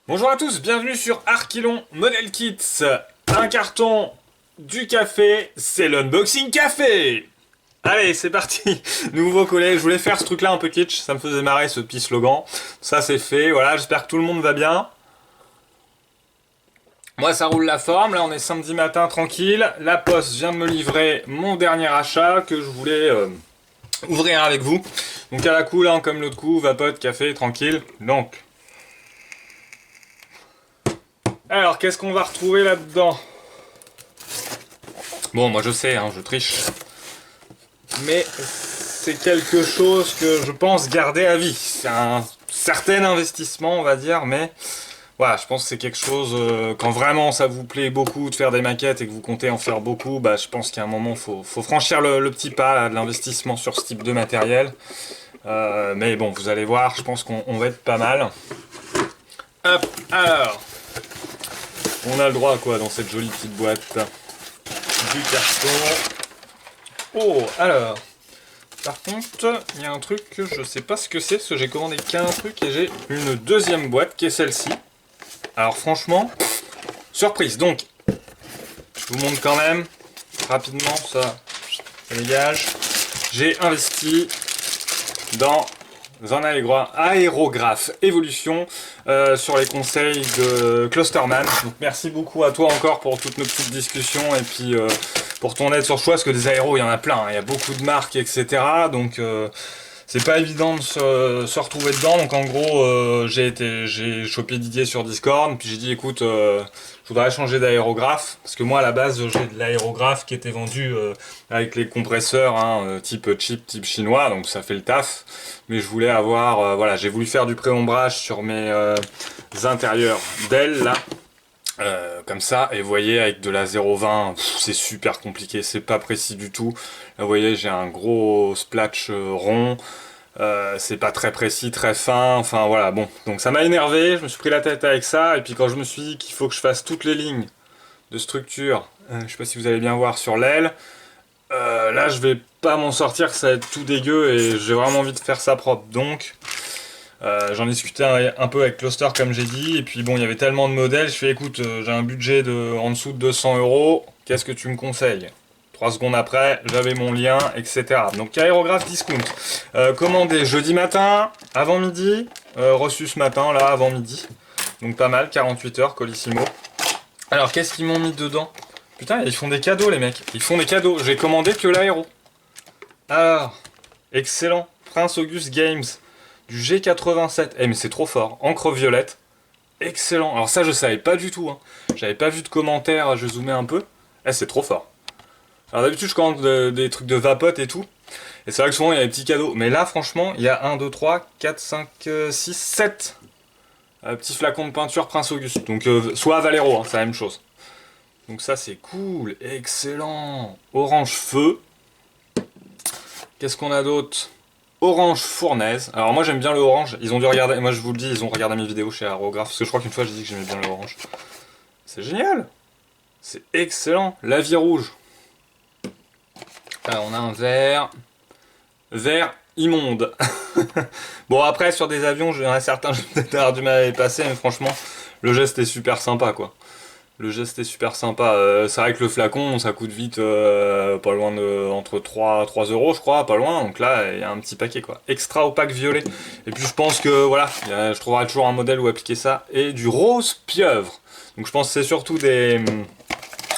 Bonjour à tous, bienvenue sur Archilon Model Kits. Un carton, du café, c'est l'unboxing café. Allez, c'est parti. Nouveau collet, je voulais faire ce truc-là un peu kitsch, ça me faisait marrer ce petit slogan. Ça c'est fait, voilà, j'espère que tout le monde va bien. Moi ça roule la forme, là on est samedi matin tranquille. La poste vient de me livrer mon dernier achat que je voulais ouvrir avec vous. Donc à la coup, là, comme l'autre coup, vapote, café, tranquille. Donc... Alors, qu'est-ce qu'on va retrouver là-dedans? Bon, moi je sais, hein, je triche. Mais c'est quelque chose que je pense garder à vie. C'est un certain investissement, on va dire, mais voilà, je pense que c'est quelque chose, quand vraiment ça vous plaît beaucoup de faire des maquettes et que vous comptez en faire beaucoup, bah, je pense qu'à un moment, faut franchir le petit pas là, de l'investissement sur ce type de matériel. Mais bon, vous allez voir, je pense qu'on va être pas mal. Hop, alors, on a le droit à quoi dans cette jolie petite boîte? Du carton. Oh, alors, par contre, il y a un truc que je sais pas ce que c'est, parce que j'ai commandé qu'un truc et j'ai une deuxième boîte qui est celle-ci. Alors franchement, surprise. Donc, je vous montre quand même rapidement ça dégage. J'ai investi dans un aérographe Evolution sur les conseils de Clusterman. Donc merci beaucoup à toi encore pour toutes nos petites discussions et puis pour ton aide sur ce choix, parce que des aéros il y en a plein, hein. Il y a beaucoup de marques, etc. Donc c'est pas évident de se retrouver dedans. Donc en gros j'ai chopé Didier sur Discord, puis j'ai dit écoute, je voudrais changer d'aérographe, parce que moi à la base j'ai de l'aérographe qui était vendu avec les compresseurs, hein, type chip, type chinois, donc ça fait le taf. Mais je voulais avoir, voilà, j'ai voulu faire du pré-ombrage sur mes intérieurs d'ailes là. Comme ça, et vous voyez avec de la 0,20 c'est super compliqué, c'est pas précis du tout. Là vous voyez j'ai un gros splatch rond, c'est pas très précis, très fin, enfin voilà, bon. Donc ça m'a énervé, je me suis pris la tête avec ça, et puis quand je me suis dit qu'il faut que je fasse toutes les lignes de structure, je sais pas si vous allez bien voir sur l'aile, là je vais pas m'en sortir, ça va être tout dégueu, et j'ai vraiment envie de faire ça propre, donc... j'en ai discuté un peu avec Cluster comme j'ai dit, et puis bon il y avait tellement de modèles, je fais écoute j'ai un budget en dessous de 200 €, qu'est-ce que tu me conseilles? 3 secondes après, j'avais mon lien, etc. Donc aérographe discount. Commandé jeudi matin, avant midi, reçu ce matin là avant midi. Donc pas mal, 48 heures, Colissimo. Alors qu'est-ce qu'ils m'ont mis dedans? Putain ils font des cadeaux les mecs, ils font des cadeaux, j'ai commandé que l'aéro. Alors, excellent, Prince Auguste Games. Du G87, mais c'est trop fort, encre violette, excellent. Alors ça je savais pas du tout, hein. J'avais pas vu de commentaires, je zoomais un peu, c'est trop fort. Alors d'habitude je commande des trucs de vapote et tout, et c'est vrai que souvent il y a des petits cadeaux, mais là franchement il y a 1, 2, 3, 4, 5, 6, 7 petits flacons de peinture Prince Auguste, donc soit Valero, hein, c'est la même chose. Donc ça c'est cool, excellent. Orange feu, qu'est-ce qu'on a d'autre? Orange fournaise. Alors moi j'aime bien le orange, ils ont dû regarder, moi je vous le dis, ils ont regardé mes vidéos chez Aérographe, parce que je crois qu'une fois j'ai dit que j'aimais bien le orange. C'est génial. C'est excellent. La vie rouge. Alors on a un vert. Vert immonde. Bon après sur des avions, il y en a certains, je vais peut-être avoir du mal à les passer, mais franchement, le geste est super sympa quoi. Le geste est super sympa. C'est vrai que le flacon, ça coûte vite pas loin de entre 3 euros, je crois, pas loin. Donc là, il y a un petit paquet quoi. Extra opaque violet. Et puis je pense que voilà, je trouverai toujours un modèle où appliquer ça. Et du rose pieuvre. Donc je pense que c'est surtout des.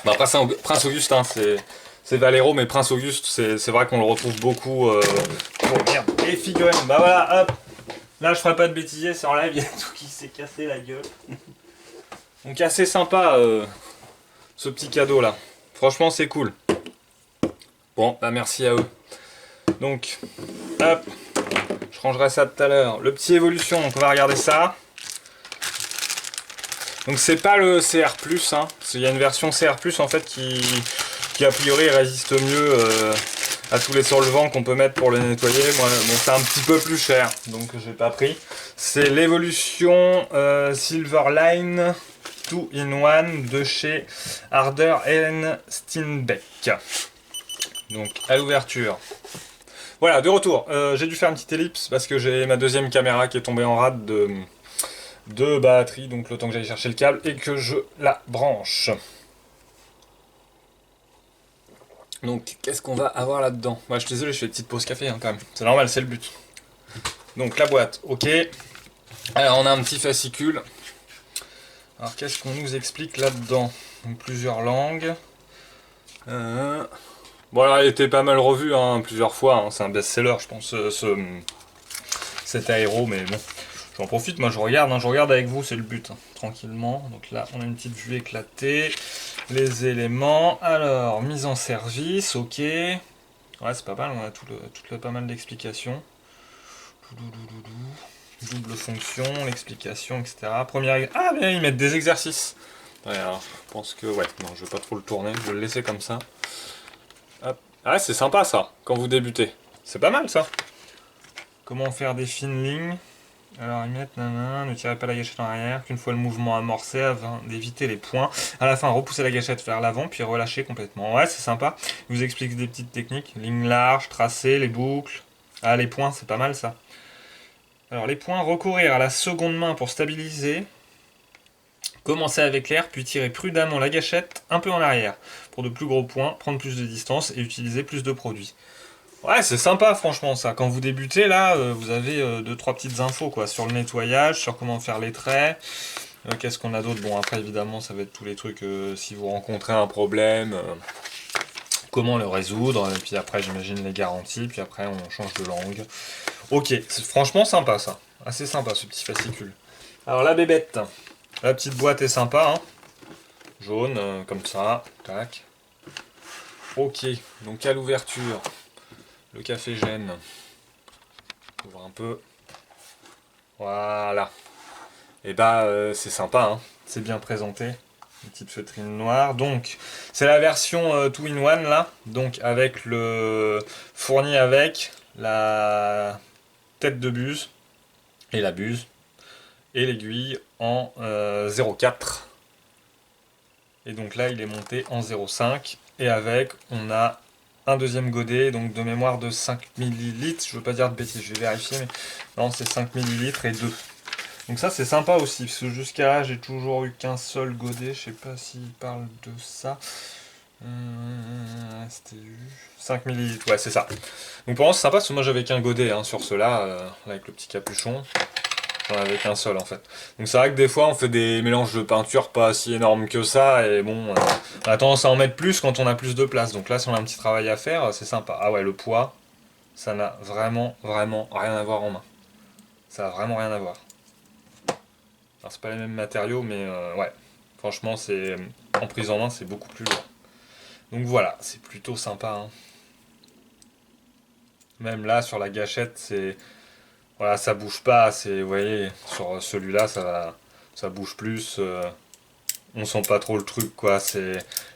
Bah, après, Prince Auguste, hein, c'est Valero, mais Prince Auguste, c'est vrai qu'on le retrouve beaucoup. Oh merde, les figurines. Bah voilà, hop. Là, je ferai pas de bêtisier, c'est en live, il y a tout qui s'est cassé la gueule. Donc assez sympa ce petit cadeau là. Franchement c'est cool. Bon bah merci à eux. Donc hop, je rangerai ça tout à l'heure. Le petit évolution, donc on va regarder ça. Donc c'est pas le CR+, hein. Il y a une version CR+, en fait qui a priori résiste mieux à tous les solvants qu'on peut mettre pour le nettoyer. Moi, bon, c'est un petit peu plus cher, donc j'ai pas pris. C'est l'évolution Silverline 2-in-1 de chez Harder Steinbeck. Donc à l'ouverture. Voilà, de retour. J'ai dû faire une petite ellipse parce que j'ai ma deuxième caméra qui est tombée en rade de batterie, donc le temps que j'aille chercher le câble et que je la branche. Donc, qu'est-ce qu'on va avoir là-dedans? Moi, je suis désolé, je fais une petite pause café, hein, quand même. C'est normal, c'est le but. Donc, la boîte, ok. Alors, on a un petit fascicule. Alors, qu'est-ce qu'on nous explique là-dedans? Donc, plusieurs langues. Bon, alors, il était pas mal revu, hein, plusieurs fois. Hein. C'est un best-seller, je pense, cet aéro, mais bon. J'en profite, moi je regarde avec vous, c'est le but, hein, tranquillement. Donc là, on a une petite vue éclatée. Les éléments. Alors, mise en service, ok. Ouais, c'est pas mal, on a pas mal d'explications. Double fonction, l'explication, etc. Première. Ah, bien, ils mettent des exercices. Ouais, alors, je pense que. Ouais, non, je vais pas trop le tourner, je vais le laisser comme ça. Hop. Ah, c'est sympa ça, quand vous débutez. C'est pas mal ça. Comment faire des fines lignes. Alors ils mettent ne tirez pas la gâchette en arrière, qu'une fois le mouvement amorcé afin d'éviter les points. À la fin, repoussez la gâchette vers l'avant, puis relâchez complètement. Ouais, c'est sympa. Ils vous expliquent des petites techniques. Ligne large, tracé, les boucles. Ah, les points, c'est pas mal ça. Alors les points, recourir à la seconde main pour stabiliser. Commencez avec l'air, puis tirez prudemment la gâchette un peu en arrière. Pour de plus gros points, prendre plus de distance et utiliser plus de produits. Ouais, c'est sympa, franchement, ça. Quand vous débutez, là, vous avez 2-3 petites infos, quoi, sur le nettoyage, sur comment faire les traits. Qu'est-ce qu'on a d'autre? Bon, après, évidemment, ça va être tous les trucs, si vous rencontrez un problème, comment le résoudre, et puis après, j'imagine les garanties, puis après, on change de langue. Ok, c'est franchement sympa, ça. Assez sympa, ce petit fascicule. Alors, la bébête. La petite boîte est sympa, hein. Jaune, comme ça. Tac. Ok, donc à l'ouverture. Le café gène. Ouvre un peu. Voilà. Et bah c'est sympa, hein. C'est bien présenté. Une petite feutrine noire. Donc c'est la version 2-in-1 là. Donc avec le fourni avec la tête de buse et la buse et l'aiguille en 0,4. Et donc là il est monté en 0,5. Et avec on a un deuxième godet, donc de mémoire de 5 ml. Je veux pas dire de bêtises, je vais vérifier, mais non, c'est 5 ml et 2. Donc ça c'est sympa aussi, parce que jusqu'à là j'ai toujours eu qu'un seul godet, je sais pas s'il parle de ça. STU. 5 ml, ouais c'est ça. Donc pour moi c'est sympa, parce que moi j'avais qu'un godet hein, sur ceux-là, avec le petit capuchon. J'en avais qu'un seul en fait. Donc c'est vrai que des fois on fait des mélanges de peinture pas si énormes que ça, et bon, on a tendance à en mettre plus quand on a plus de place. Donc là si on a un petit travail à faire, c'est sympa. Ah ouais, le poids, ça n'a vraiment rien à voir en main. Ça a vraiment rien à voir. Alors c'est pas les mêmes matériaux, mais ouais, franchement c'est en prise en main c'est beaucoup plus lourd. Donc voilà, c'est plutôt sympa. Hein. Même là sur la gâchette, c'est voilà, ça bouge pas. C'est, vous voyez, sur celui-là ça bouge plus. On sent pas trop le truc quoi. C'est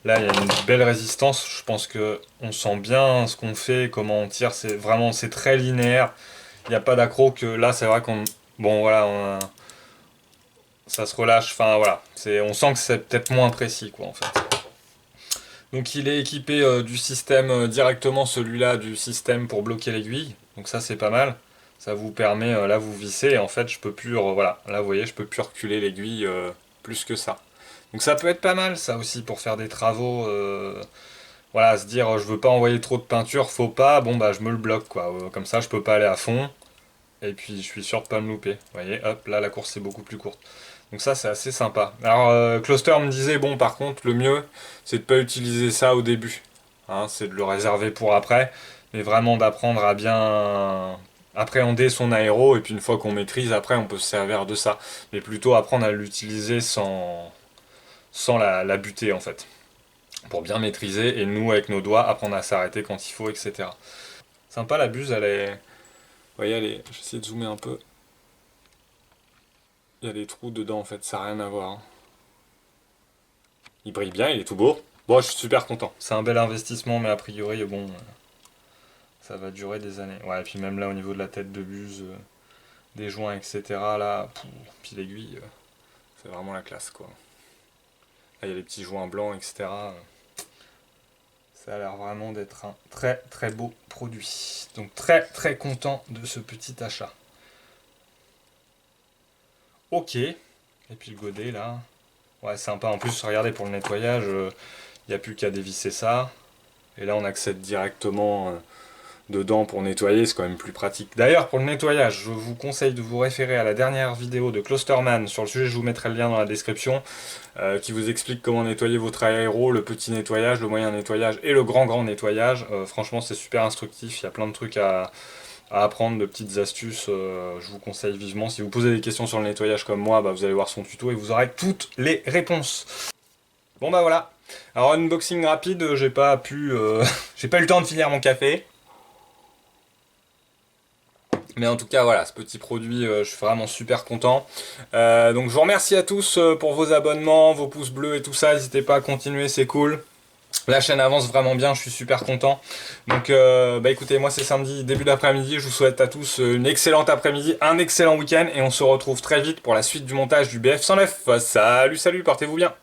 là il y a une belle résistance. Je pense que on sent bien ce qu'on fait, comment on tire. C'est vraiment c'est très linéaire. Il n'y a pas d'accro que là c'est vrai qu'on bon voilà ça se relâche. Enfin voilà, on sent que c'est peut-être moins précis quoi en fait. Donc il est équipé du système directement celui-là du système pour bloquer l'aiguille. Donc ça c'est pas mal. Ça vous permet là vous vissez et en fait je peux plus voilà là vous voyez je peux plus reculer l'aiguille plus que ça. Donc ça peut être pas mal ça aussi pour faire des travaux. Voilà se dire je veux pas envoyer trop de peinture, faut pas, bon bah je me le bloque quoi. Comme ça je peux pas aller à fond et puis je suis sûr de pas me louper. Vous voyez hop là la course est beaucoup plus courte. Donc ça c'est assez sympa. Alors Closter me disait bon par contre le mieux c'est de pas utiliser ça au début. Hein, c'est de le réserver pour après. Mais vraiment d'apprendre à bien appréhender son aéro et puis une fois qu'on maîtrise après on peut se servir de ça. Mais plutôt apprendre à l'utiliser sans la buter en fait. Pour bien maîtriser et nous avec nos doigts apprendre à s'arrêter quand il faut etc. Sympa la buse elle est... Vous voyez elle est... Je vais essayer de zoomer un peu. Il y a des trous dedans en fait, ça n'a rien à voir. Hein. Il brille bien, il est tout beau. Bon, je suis super content. C'est un bel investissement, mais a priori, bon, ça va durer des années. Ouais, et puis même là, au niveau de la tête de buse, des joints, etc., là, puis l'aiguille, c'est vraiment la classe, quoi. Là, il y a les petits joints blancs, etc. Ça a l'air vraiment d'être un très beau produit. Donc très content de ce petit achat. Ok, Et puis le godet là. Ouais, sympa. En plus, regardez, pour le nettoyage, il n'y a plus qu'à dévisser ça. Et là, on accède directement dedans pour nettoyer, c'est quand même plus pratique. D'ailleurs, pour le nettoyage, je vous conseille de vous référer à la dernière vidéo de Closterman sur le sujet, je vous mettrai le lien dans la description, qui vous explique comment nettoyer votre aéro, le petit nettoyage, le moyen nettoyage et le grand nettoyage. Franchement, c'est super instructif, il y a plein de trucs à apprendre, de petites astuces, je vous conseille vivement. Si vous posez des questions sur le nettoyage comme moi, bah, vous allez voir son tuto et vous aurez toutes les réponses. Bon bah voilà. Alors unboxing rapide, j'ai pas j'ai pas eu le temps de finir mon café. Mais en tout cas voilà, ce petit produit, je suis vraiment super content. Donc je vous remercie à tous pour vos abonnements, vos pouces bleus et tout ça. N'hésitez pas à continuer, c'est cool. La chaîne avance vraiment bien, je suis super content. Donc bah écoutez, moi c'est samedi, début d'après-midi. Je vous souhaite à tous une excellente après-midi, un excellent week-end. Et on se retrouve très vite pour la suite du montage du BF109. Salut, salut, portez-vous bien.